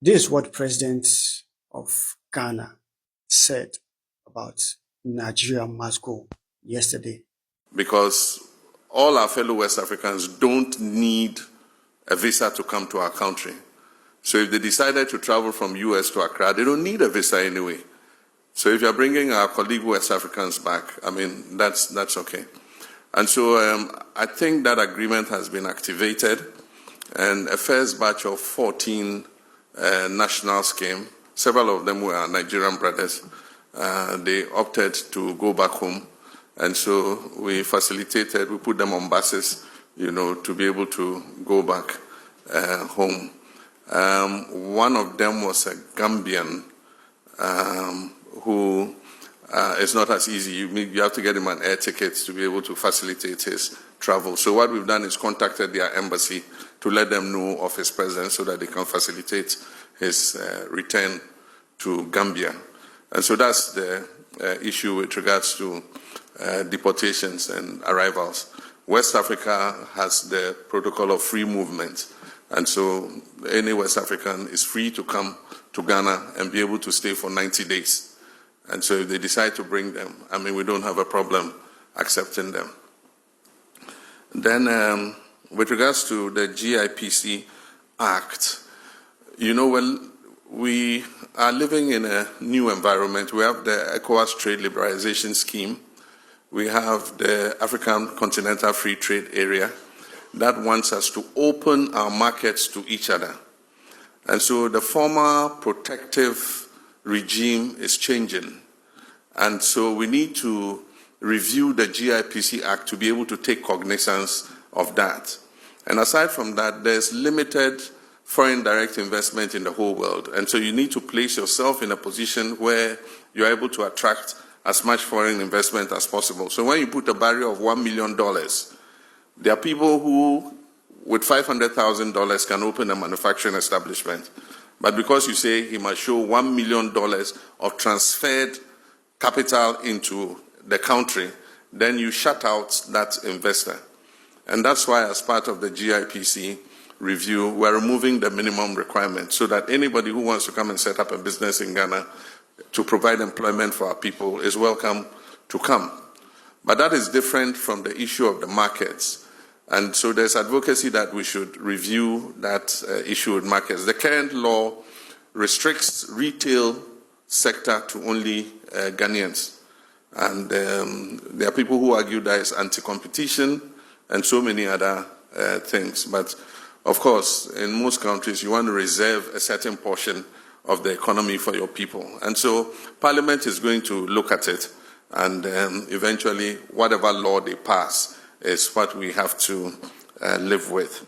This is what the President of Ghana said about Nigeria must go yesterday. Because all our fellow West Africans don't need a visa to come to our country. So if they decided to travel from US to Accra, they don't need a visa anyway. So if you're bringing our colleague West Africans back, I mean, that's okay. And so I think that agreement has been activated, and a first batch of 14 nationals came. Several of them were our Nigerian brothers. They opted to go back home. And so we facilitated, we put them on buses, to be able to go back home. One of them was a Gambian who is not as easy. You have to get him an air ticket to be able to facilitate his travel. So what we've done is contacted their embassy to let them know of his presence so that they can facilitate his return to Gambia. And so that's the issue with regards to deportations and arrivals. West Africa has the protocol of free movement. And so any West African is free to come to Ghana and be able to stay for 90 days. And so if they decide to bring them, we don't have a problem accepting them. Then with regards to the GIPC Act, we are living in a new environment. We have the ECOWAS Trade Liberalization Scheme. We have the African Continental Free Trade Area that wants us to open our markets to each other. And so the former protective regime is changing. And so we need to review the GIPC Act to be able to take cognizance of that. And aside from that, there's limited foreign direct investment in the whole world. And so you need to place yourself in a position where you're able to attract as much foreign investment as possible. So when you put a barrier of $1 million, there are people who, with $500,000, can open a manufacturing establishment. But because you say he must show $1 million of transferred capital into the country, then you shut out that investor. And that's why, as part of the GIPC review, we're removing the minimum requirement so that anybody who wants to come and set up a business in Ghana to provide employment for our people is welcome to come. But that is different from the issue of the markets. And so there's advocacy that we should review that issue with markets. The current law restricts retail sector to only Ghanaians. And there are people who argue that it's anti-competition and so many other things. But of course, in most countries, you want to reserve a certain portion of the economy for your people. And so Parliament is going to look at it, and eventually whatever law they pass is what we have to live with.